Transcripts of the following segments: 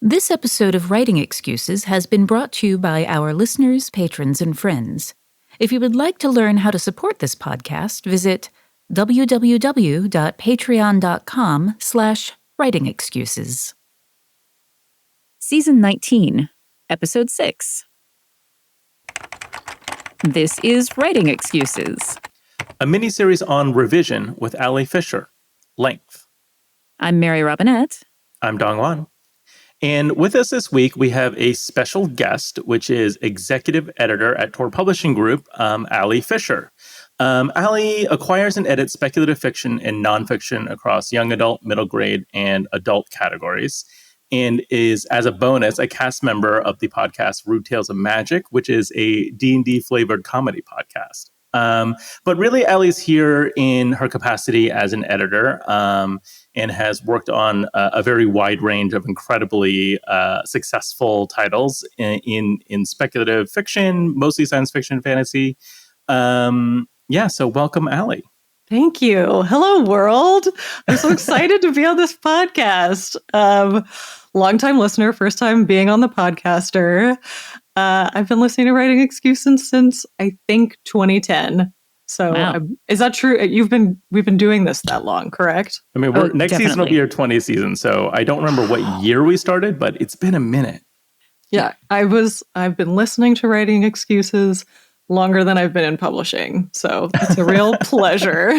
This episode of Writing Excuses has been brought to you by our listeners, patrons, and friends. If you would like to learn how to support this podcast, visit www.patreon.com/writingexcuses. Season 19, Episode 6. This is Writing Excuses, a miniseries on revision with Ali Fisher. Length. I'm Mary Robinette. I'm DongWon. And with us this week, we have a special guest, which is executive editor at Tor Publishing Group, Ali Fisher. Ali acquires and edits speculative fiction and nonfiction across young adult, middle grade, and adult categories, and is, as a bonus, a cast member of the podcast Rude Tales of Magic, which is a D&D flavored comedy podcast. But really, Ali's here in her capacity as an editor and has worked on a very wide range of incredibly successful titles in speculative fiction, mostly science fiction, fantasy. So welcome, Ali. Thank you. Hello, world. I'm so excited to be on this podcast. Longtime listener, first time being on the podcaster. I've been listening to Writing Excuses since, I think, 2010. So wow. Is that true? We've been doing this that long, correct? I mean, next season will be our 20th season. So I don't remember what year we started, but it's been a minute. Yeah, I've been listening to Writing Excuses longer than I've been in publishing. So it's a real pleasure.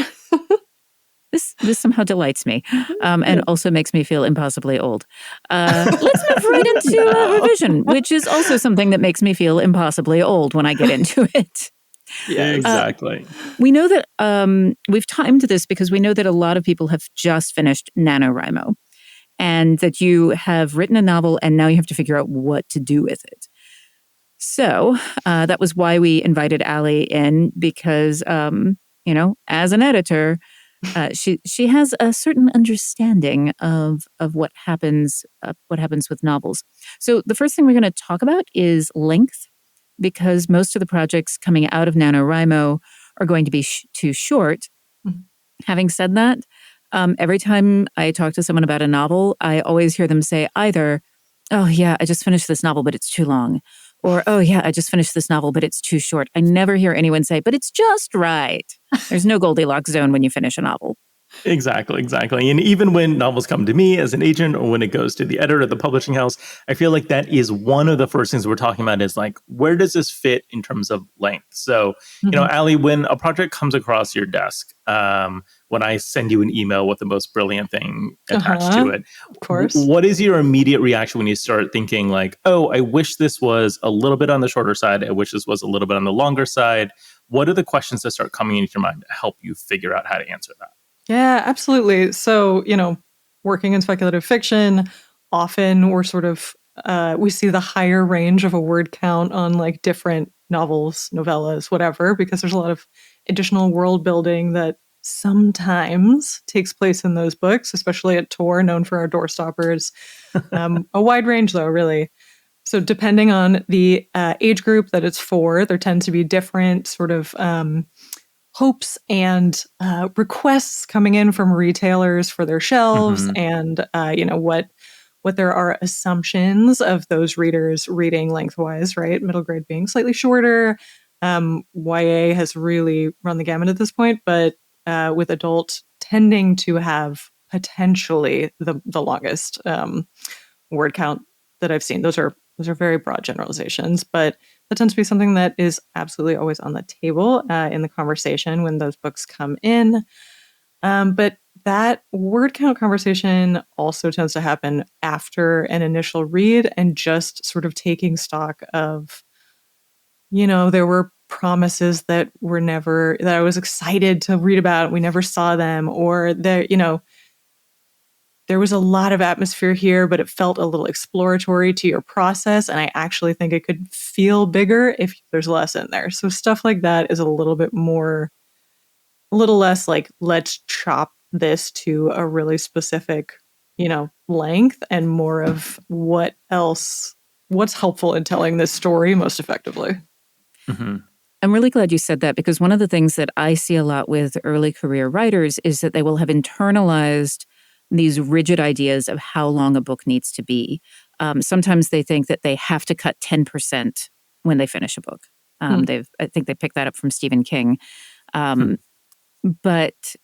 This somehow delights me, and also makes me feel impossibly old. Let's move right into revision, which is also something that makes me feel impossibly old when I get into it. Yeah, exactly. We know that we've timed this because we know that a lot of people have just finished NaNoWriMo, and that you have written a novel and now you have to figure out what to do with it. So that was why we invited Ali in, because as an editor, she has a certain understanding of what happens with novels. So the first thing we're going to talk about is length, because most of the projects coming out of NaNoWriMo are going to be too short. Mm-hmm. Having said that, every time I talk to someone about a novel, I always hear them say either, "Oh yeah, I just finished this novel, but it's too long," or, "Oh yeah, I just finished this novel, but it's too short." I never hear anyone say, "But it's just right." There's no Goldilocks zone when you finish a novel. Exactly. And even when novels come to me as an agent or when it goes to the editor of the publishing house, I feel like that is one of the first things we're talking about is like, where does this fit in terms of length? So, Ali, when a project comes across your desk, when I send you an email with the most brilliant thing attached to it, of course, what is your immediate reaction when you start thinking like, oh, I wish this was a little bit on the shorter side. I wish this was a little bit on the longer side. What are the questions that start coming into your mind to help you figure out how to answer that? Yeah, absolutely. So, working in speculative fiction, often we're sort of, we see the higher range of a word count on like different novels, novellas, whatever, because there's a lot of additional world building that sometimes takes place in those books, especially at Tor, known for our door stoppers. A wide range, though, really. So depending on the age group that it's for, there tend to be different sort of hopes and requests coming in from retailers for their shelves, and what there are assumptions of those readers reading lengthwise, right? Middle grade being slightly shorter. YA has really run the gamut at this point, but with adult tending to have potentially the longest word count that I've seen. Those are very broad generalizations, but that tends to be something that is absolutely always on the table in the conversation when those books come in. But that word count conversation also tends to happen after an initial read and just sort of taking stock of, there were promises that I was excited to read about. We never saw them, or there was a lot of atmosphere here, but it felt a little exploratory to your process. And I actually think it could feel bigger if there's less in there. So stuff like that is a little less like, let's chop this to a really specific, length, and more of what's helpful in telling this story most effectively. Mm-hmm. I'm really glad you said that, because one of the things that I see a lot with early career writers is that they will have internalized these rigid ideas of how long a book needs to be. Sometimes they think that they have to cut 10% when they finish a book. I think they picked that up from Stephen King. But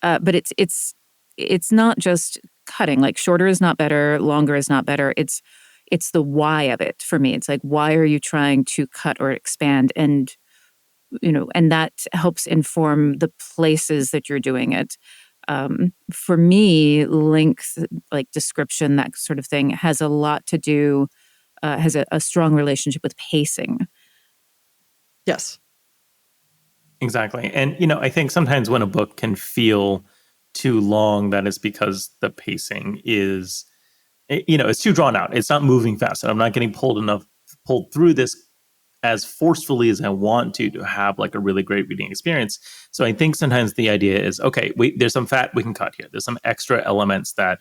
it's not just cutting. Like, shorter is not better, longer is not better. It's the why of it for me. It's like, why are you trying to cut or expand? And and that helps inform the places that you're doing it. For me, length, like description, that sort of thing, has a lot to do, has a strong relationship with pacing. Yes. Exactly. And, I think sometimes when a book can feel too long, that is because the pacing is, it's too drawn out. It's not moving fast. And I'm not getting pulled through this as forcefully as I want to have like a really great reading experience. So I think sometimes the idea is, okay, there's some fat we can cut here. There's some extra elements that,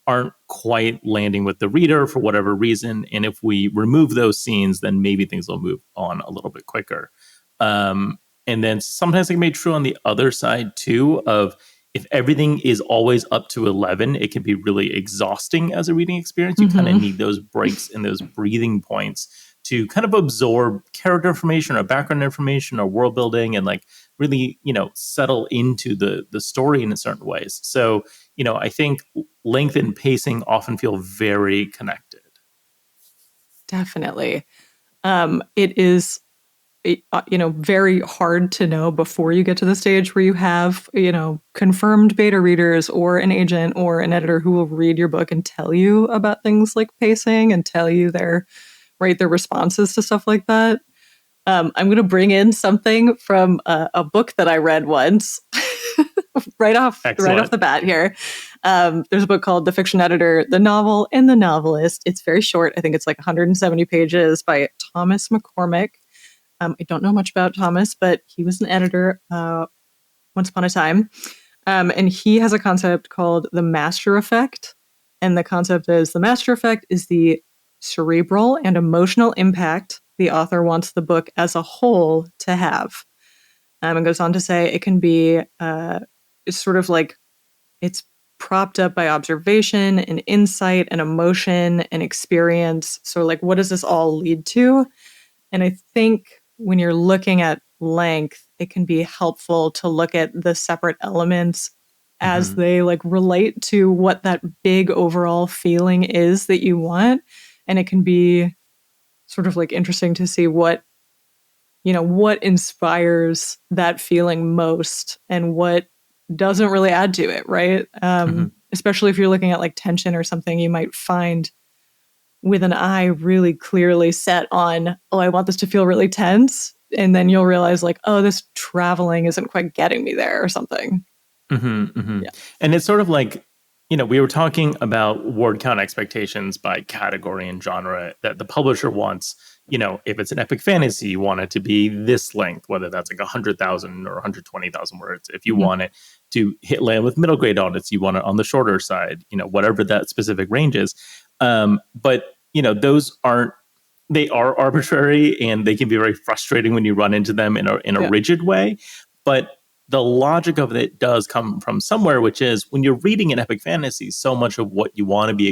aren't quite landing with the reader for whatever reason. And if we remove those scenes, then maybe things will move on a little bit quicker. And then sometimes it can be true on the other side too, of if everything is always up to 11, it can be really exhausting as a reading experience. You kind of need those breaks and those breathing points to kind of absorb character information or background information or world building and like really, settle into the story in certain ways. So, I think length and pacing often feel very connected. Definitely. It is very hard to know before you get to the stage where you have, confirmed beta readers or an agent or an editor who will read your book and tell you about things like pacing and tell you their responses to stuff like that. I'm going to bring in something from a book that I read once, right off the bat here. There's a book called The Fiction Editor, The Novel, and the Novelist. It's very short. I think it's like 170 pages by Thomas McCormick. I don't know much about Thomas, but he was an editor once upon a time. And he has a concept called the master effect. And the concept is the master effect is the cerebral and emotional impact the author wants the book as a whole to have. And goes on to say it can be it's sort of like it's propped up by observation and insight and emotion and experience. So like, what does this all lead to? And I think when you're looking at length, it can be helpful to look at the separate elements as they like relate to what that big overall feeling is that you want. And it can be sort of like interesting to see what inspires that feeling most and what doesn't really add to it, right? Especially if you're looking at like tension or something, you might find with an eye really clearly set on, oh, I want this to feel really tense. And then you'll realize like, oh, this traveling isn't quite getting me there or something. Yeah. And it's sort of like, we were talking about word count expectations by category and genre that the publisher wants. If it's an epic fantasy, you want it to be this length, whether that's like 100,000 or 120,000 words. If you want it to hit land with middle grade audits, you want it on the shorter side, whatever that specific range is. But, those they are arbitrary and they can be very frustrating when you run into them in a rigid way. But the logic of it does come from somewhere, which is when you're reading an epic fantasy, so much of what you want to be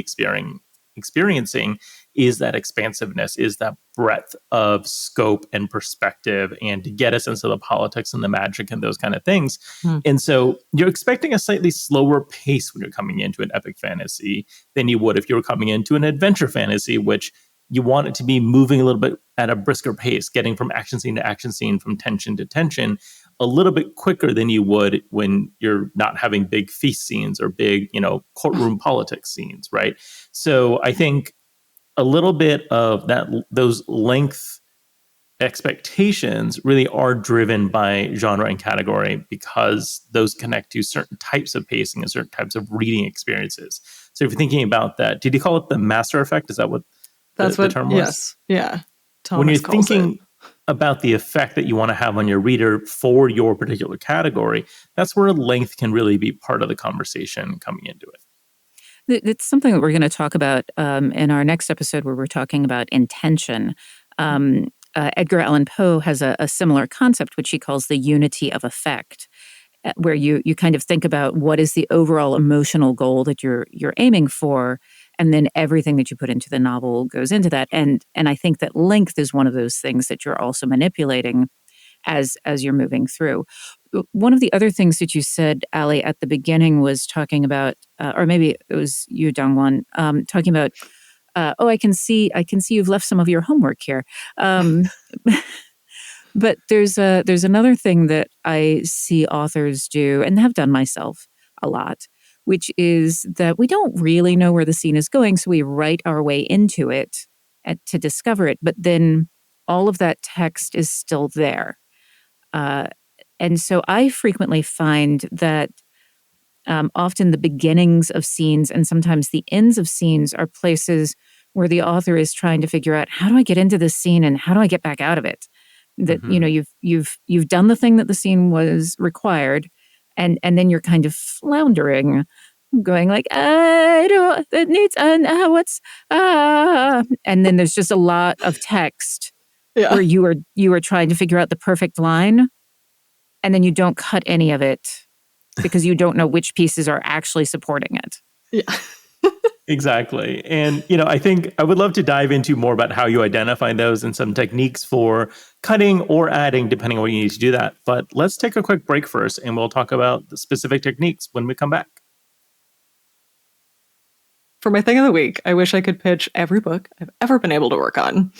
experiencing is that expansiveness, is that breadth of scope and perspective, and to get a sense of the politics and the magic and those kind of things. And so you're expecting a slightly slower pace when you're coming into an epic fantasy than you would if you were coming into an adventure fantasy, which you want it to be moving a little bit at a brisker pace, getting from action scene to action scene, from tension to tension, a little bit quicker than you would when you're not having big feast scenes or big, courtroom politics scenes, right? So I think a little bit of those length expectations really are driven by genre and category because those connect to certain types of pacing and certain types of reading experiences. So if you're thinking about that, did you call it the master effect? Is that what the term was? Yes. Yeah. Thomas when you're calls thinking about the effect that you want to have on your reader for your particular category, that's where length can really be part of the conversation coming into it. It's something that we're going to talk about in our next episode where we're talking about intention. Edgar Allan Poe has a similar concept, which he calls the unity of effect, where you kind of think about what is the overall emotional goal that you're aiming for, And then everything that you put into the novel goes into that. And I think that length is one of those things that you're also manipulating as you're moving through. One of the other things that you said, Ali, at the beginning was talking about, or maybe it was you, Dongwon, talking about, I can see you've left some of your homework here. But there's another thing that I see authors do, and have done myself a lot, which is that we don't really know where the scene is going, so we write our way into it to discover it. But then all of that text is still there. And so I frequently find that often the beginnings of scenes and sometimes the ends of scenes are places where the author is trying to figure out, how do I get into this scene and how do I get back out of it? That you've done the thing that the scene was required, and then you're kind of floundering, going like, I don't, it needs, and then there's just a lot of text where you are trying to figure out the perfect line, and then you don't cut any of it because you don't know which pieces are actually supporting it. Yeah. Exactly. And, I think I would love to dive into more about how you identify those and some techniques for cutting or adding, depending on what you need to do that. But let's take a quick break first, and we'll talk about the specific techniques when we come back. For my thing of the week, I wish I could pitch every book I've ever been able to work on.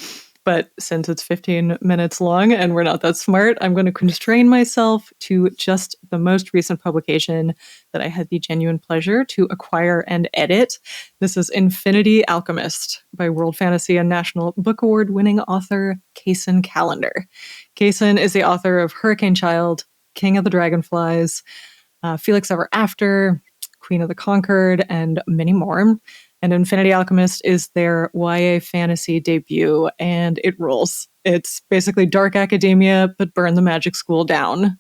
But since it's 15 minutes long and we're not that smart, I'm going to constrain myself to just the most recent publication that I had the genuine pleasure to acquire and edit. This is Infinity Alchemist by World Fantasy and National Book Award winning author Kaysen Callender. Kaysen is the author of Hurricane Child, King of the Dragonflies, Felix Ever After, Queen of the Conquered, and many more. And Infinity Alchemist is their YA fantasy debut, and it rules. It's basically dark academia, but burn the magic school down.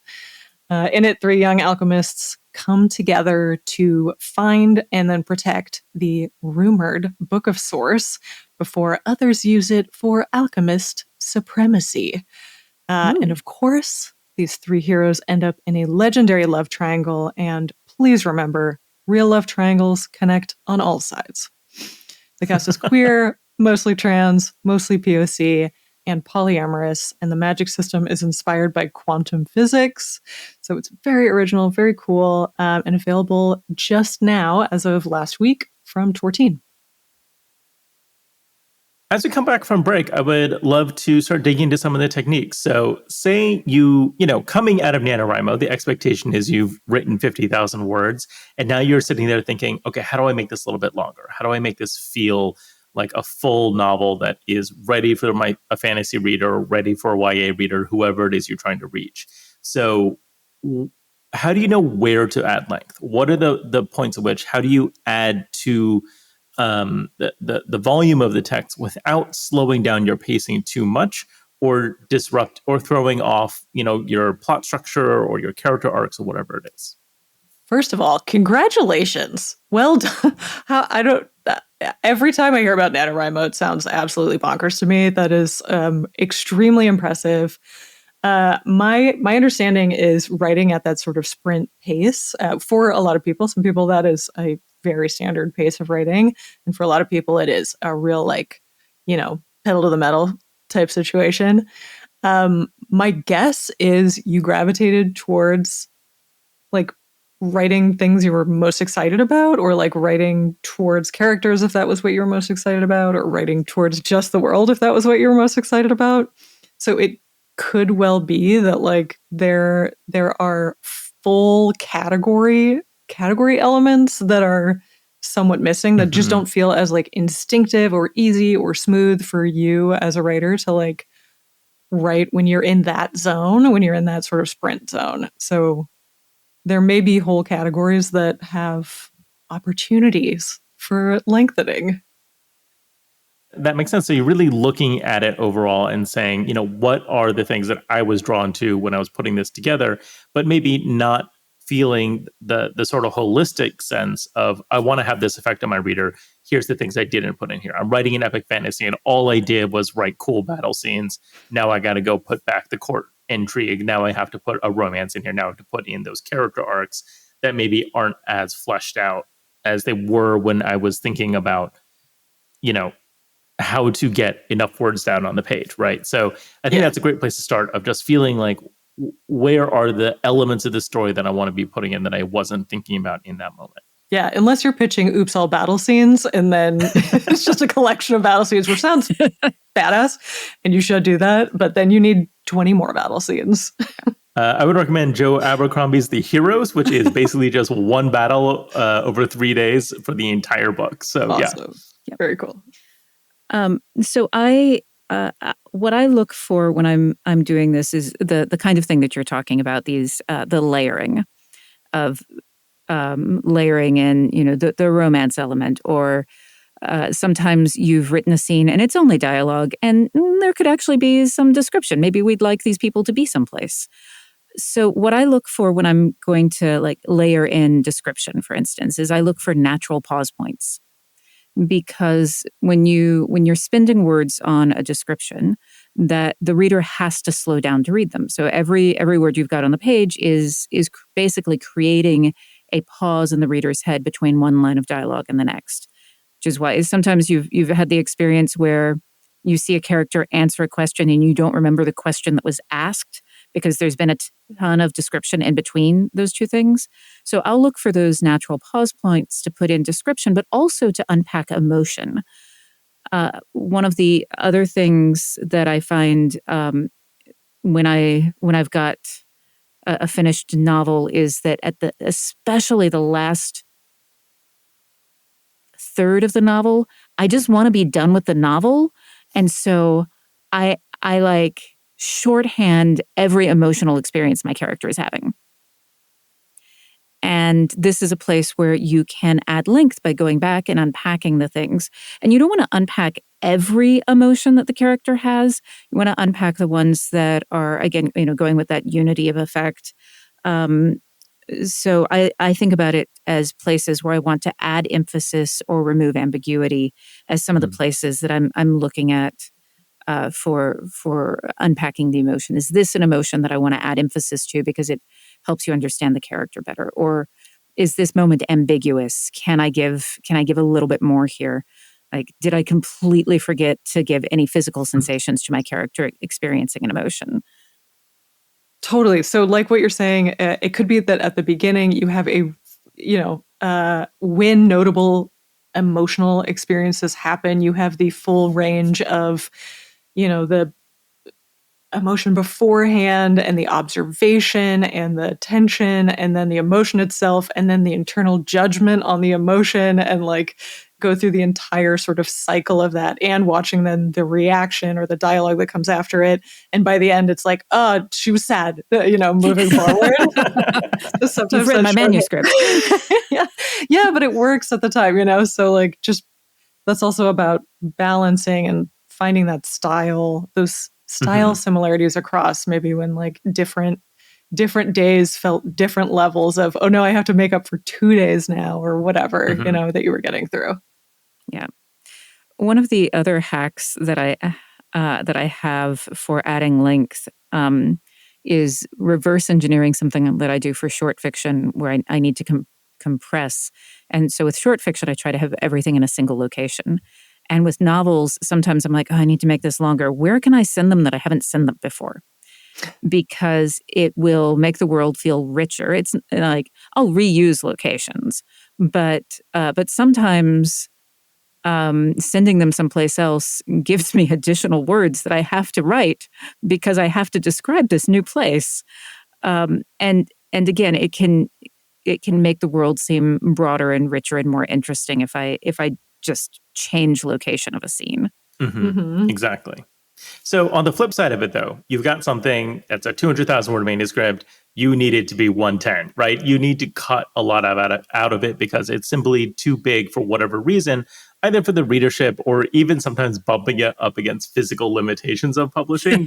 In it, 3 young alchemists come together to find and then protect the rumored Book of Source before others use it for alchemist supremacy. And of course, these 3 heroes end up in a legendary love triangle, and please remember, real love triangles connect on all sides. The cast is queer, mostly trans, mostly POC, and polyamorous, and the magic system is inspired by quantum physics. So it's very original, very cool, and available just now, as of last week, from Tor. As we come back from break, I would love to start digging into some of the techniques. So say coming out of NaNoWriMo, the expectation is you've written 50,000 words, and now you're sitting there thinking, okay, how do I make this a little bit longer? How do I make this feel like a full novel that is ready for a fantasy reader, ready for a YA reader, whoever it is you're trying to reach? So how do you know where to add length? What are the points at which, how do you add to the volume of the text without slowing down your pacing too much or disrupt or throwing off, your plot structure or your character arcs or whatever it is? First of all, congratulations. Well done. Every time I hear about NaNoWriMo, it sounds absolutely bonkers to me. That is extremely impressive. My understanding is writing at that sort of sprint pace for a lot of people. Some people, that is a very standard pace of writing. And for a lot of people, it is a real, pedal to the metal type situation. My guess is you gravitated towards writing things you were most excited about, or writing towards characters if that was what you were most excited about, or writing towards just the world if that was what you were most excited about. So it could well be that there are full category elements that are somewhat missing, that just don't feel as instinctive or easy or smooth for you as a writer to write when you're in that zone, when you're in that sort of sprint zone. So there may be whole categories that have opportunities for lengthening. That makes sense. So you're really looking at it overall and saying, what are the things that I was drawn to when I was putting this together, but maybe not feeling the sort of holistic sense of, I want to have this effect on my reader. Here's the things I didn't put in here. I'm writing an epic fantasy and all I did was write cool battle scenes. Now I got to go put back the court intrigue. Now I have to put a romance in here. Now I have to put in those character arcs that maybe aren't as fleshed out as they were when I was thinking about how to get enough words down on the page, right? So I think that's a great place to start, of just feeling like, where are the elements of the story that I want to be putting in that I wasn't thinking about in that moment? Yeah, unless you're pitching oops, all battle scenes, and then it's just a collection of battle scenes, which sounds badass, and you should do that, but then you need 20 more battle scenes. I would recommend Joe Abercrombie's The Heroes, which is basically just one battle over 3 days for the entire book. So awesome. Yeah, very cool. So what I look for when I'm doing this is the kind of thing that you're talking about, these the layering of layering in, the romance element, or sometimes you've written a scene and it's only dialogue, and there could actually be some description. Maybe we'd like these people to be someplace. So what I look for when I'm going to layer in description, for instance, is I look for natural pause points. Because when you're spending words on a description, that the reader has to slow down to read them. So every word you've got on the page is basically creating a pause in the reader's head between one line of dialogue and the next. Which is why sometimes you've had the experience where you see a character answer a question and you don't remember the question that was asked because there's been a ton of description in between those two things. So I'll look for those natural pause points to put in description, but also to unpack emotion. One of the other things that I find when I've got a finished novel is that especially the last third of the novel, I just want to be done with the novel. And so I like shorthand every emotional experience my character is having. And this is a place where you can add length by going back and unpacking the things. And you don't want to unpack every emotion that the character has. You want to unpack the ones that are, again, going with that unity of effect. So I think about it as places where I want to add emphasis or remove ambiguity as some of the places that I'm looking at for unpacking the emotion. Is this an emotion that I want to add emphasis to because it helps you understand the character better? Or is this moment ambiguous? Can I give a little bit more here? Like, did I completely forget to give any physical sensations to my character experiencing an emotion? Totally. So like what you're saying, it could be that at the beginning you have when notable emotional experiences happen, you have the full range of, the emotion beforehand and the observation and the tension and then the emotion itself and then the internal judgment on the emotion, and go through the entire sort of cycle of that, and watching then the reaction or the dialogue that comes after it. And by the end, it's like, oh, she was sad, moving forward. So sometimes you've read my manuscript. yeah, but it works at the time, so just that's also about balancing and finding that style, those style similarities across, maybe when different days felt different levels of, oh no, I have to make up for 2 days now, or whatever, that you were getting through. Yeah. One of the other hacks that I have for adding length is reverse engineering something that I do for short fiction, where I need to compress. And so with short fiction, I try to have everything in a single location. And with novels, sometimes I'm like, oh, I need to make this longer. Where can I send them that I haven't sent them before? Because it will make the world feel richer. It's like, I'll reuse locations, but sometimes sending them someplace else gives me additional words that I have to write because I have to describe this new place. And again, it can make the world seem broader and richer and more interesting if I just change location of a scene. Exactly. So on the flip side of it, though, you've got something that's a 200,000 word manuscript. You need it to be 110, right? You need to cut a lot out of it because it's simply too big for whatever reason, either for the readership or even sometimes bumping it up against physical limitations of publishing.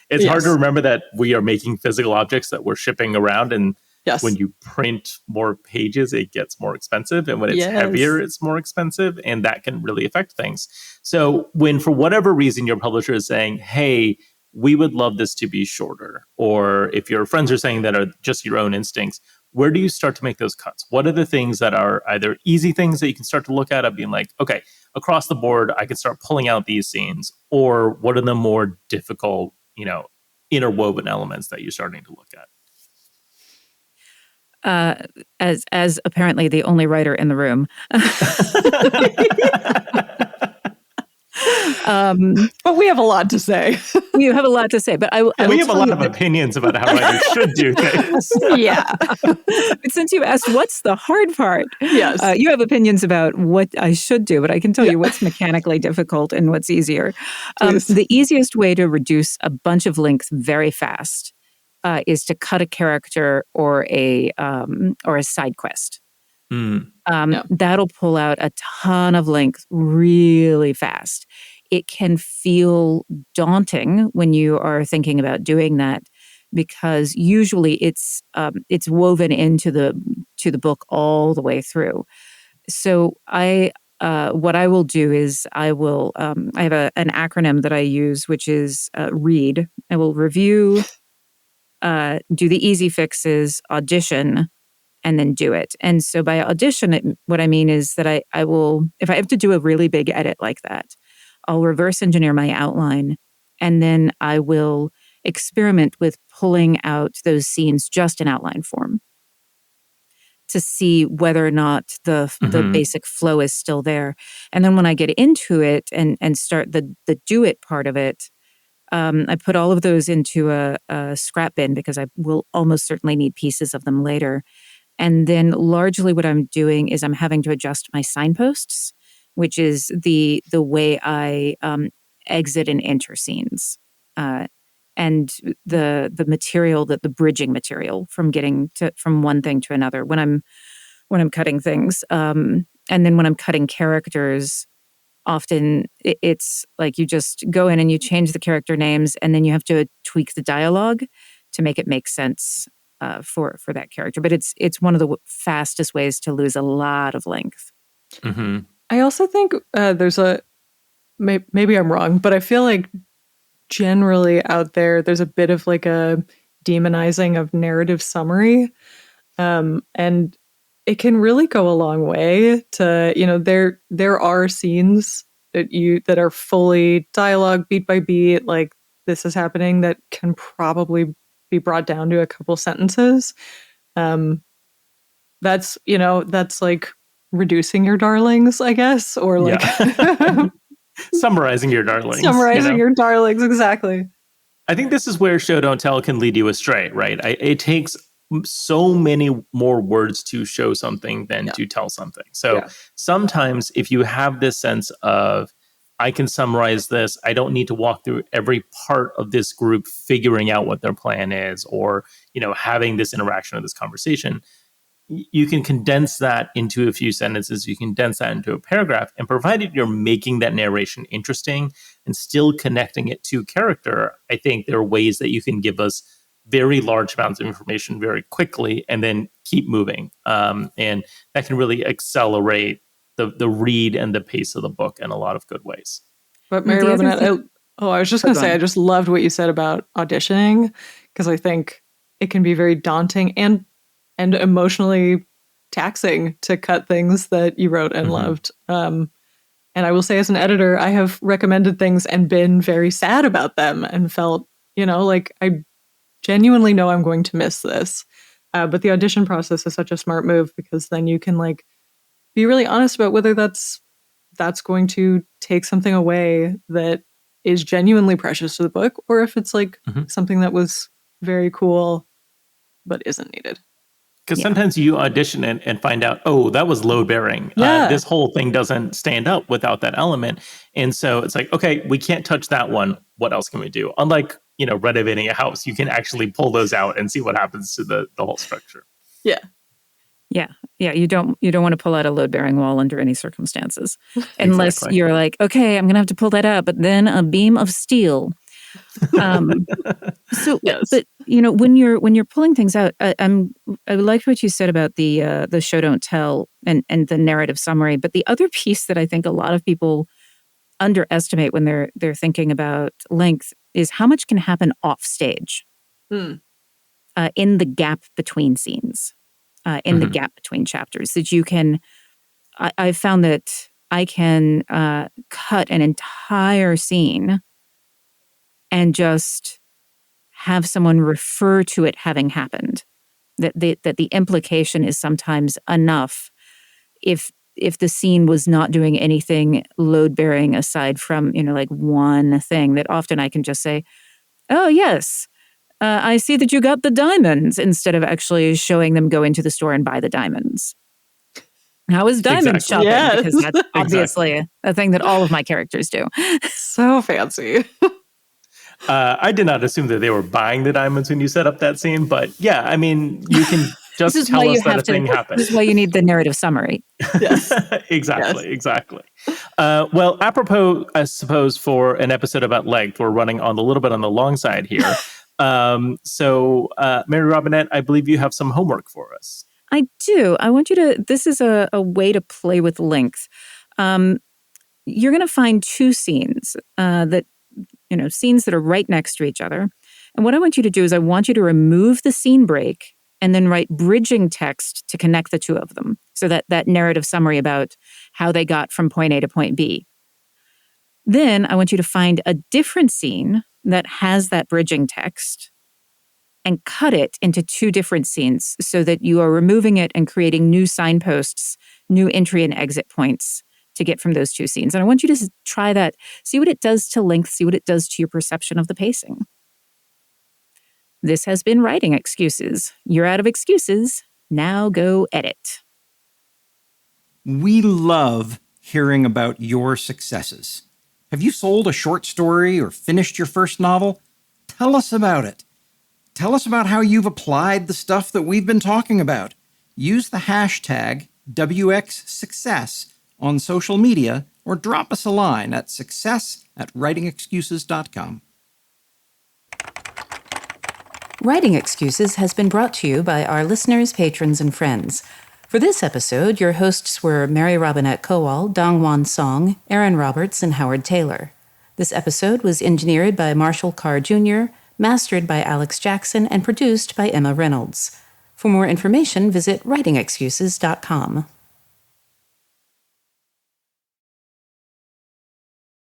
It's hard to remember that we are making physical objects that we're shipping around, and when you print more pages, it gets more expensive. And when it's heavier, it's more expensive. And that can really affect things. So when, for whatever reason, your publisher is saying, hey, we would love this to be shorter, or if your friends are saying that are just your own instincts, where do you start to make those cuts? What are the things that are either easy things that you can start to look at of being like, okay, across the board, I can start pulling out these scenes? Or what are the more difficult, interwoven elements that you're starting to look at? As apparently the only writer in the room. But we have a lot to say. You have a lot to say, but I will we have a tell lot you of opinions about how writers should do things. Yeah. But since you asked what's the hard part, Yes. you have opinions about what I should do, but I can tell you what's mechanically difficult and what's easier. The easiest way to reduce a bunch of length very fast is to cut a character or a side quest. That'll pull out a ton of length really fast. It can feel daunting when you are thinking about doing that, because usually it's woven into the book all the way through. So what I will do is I have an acronym that I use, which is READ. I will review, do the easy fixes, audition, and then do it. And so by audition, what I mean is that I will, if I have to do a really big edit like that, I'll reverse engineer my outline, and then I will experiment with pulling out those scenes just in outline form to see whether or not the basic flow is still there. And then when I get into it and start the do it part of it, I put all of those into a scrap bin, because I will almost certainly need pieces of them later. And then largely what I'm doing is I'm having to adjust my signposts, which is the way I exit and enter scenes, and the material, the bridging material from getting from one thing to another when I'm cutting things. And then when I'm cutting characters, often it's like you just go in and you change the character names, and then you have to tweak the dialogue to make it make sense for that character. But it's one of the fastest ways to lose a lot of length. I also think there's maybe I'm wrong, but I feel like generally out there's a bit of like a demonizing of narrative summary, and it can really go a long way to, there are scenes that are fully dialogue, beat by beat, like this is happening, that can probably be brought down to a couple sentences. That's like reducing your darlings, I guess, or like summarizing your darlings. Your darlings, exactly. I think this is where show don't tell can lead you astray, right? It takes so many more words to show something than to tell something. So sometimes if you have this sense of, I can summarize this, I don't need to walk through every part of this group figuring out what their plan is, or having this interaction or this conversation, you can condense that into a few sentences, you can condense that into a paragraph, and provided you're making that narration interesting and still connecting it to character, I think there are ways that you can give us very large amounts of information very quickly and then keep moving. And that can really accelerate the read and the pace of the book in a lot of good ways. But Mary Robinette, I was just going to say, I just loved what you said about auditioning, because I think it can be very daunting and emotionally taxing to cut things that you wrote and loved. And I will say, as an editor, I have recommended things and been very sad about them and felt, like I genuinely know I'm going to miss this. But the audition process is such a smart move, because then you can like be really honest about whether that's going to take something away that is genuinely precious to the book, or if it's like something that was very cool but isn't needed. Because sometimes you audition and find out, oh, that was load bearing. This whole thing doesn't stand up without that element. And so it's like, okay, we can't touch that one. What else can we do? Unlike, renovating a house, you can actually pull those out and see what happens to the whole structure. Yeah. Yeah. You don't want to pull out a load bearing wall under any circumstances, unless you're like, okay, I'm going to have to pull that out, but then a beam of steel. So, but when you're pulling things out, I liked what you said about the show don't tell and the narrative summary. But the other piece that I think a lot of people underestimate when they're thinking about length is how much can happen off stage, in the gap between scenes, in the gap between chapters. That you can, I've found that I can cut an entire scene and just have someone refer to it having happened. That the implication is sometimes enough if the scene was not doing anything load-bearing aside from, like one thing, that often I can just say, oh, yes, I see that you got the diamonds, instead of actually showing them go into the store and buy the diamonds. How is diamond shopping? Yes. Because that's obviously a thing that all of my characters do. So fancy. I did not assume that they were buying the diamonds when you set up that scene, but yeah, I mean, you can just tell us that a thing happened. This is why you need the narrative summary. Yes. Exactly. Well, apropos, I suppose, for an episode about length, we're running on a little bit on the long side here. So, Mary Robinette, I believe you have some homework for us. I do. I want you to, this is a way to play with length. You're going to find two scenes scenes that are right next to each other. And what I want you to do is I want you to remove the scene break and then write bridging text to connect the two of them. So that narrative summary about how they got from point A to point B. Then I want you to find a different scene that has that bridging text and cut it into two different scenes so that you are removing it and creating new signposts, new entry and exit points to get from those two scenes. And I want you to try that, see what it does to length, see what it does to your perception of the pacing. This has been Writing Excuses. You're out of excuses. Now go edit. We love hearing about your successes. Have you sold a short story or finished your first novel? Tell us about it. Tell us about how you've applied the stuff that we've been talking about. Use the hashtag WXSuccess on social media, or drop us a line at success@writingexcuses.com. Writing Excuses has been brought to you by our listeners, patrons, and friends. For this episode, your hosts were Mary Robinette Kowal, DongWon Song, Aaron Roberts, and Howard Taylor. This episode was engineered by Marshall Carr Jr., mastered by Alex Jackson, and produced by Emma Reynolds. For more information, visit writingexcuses.com.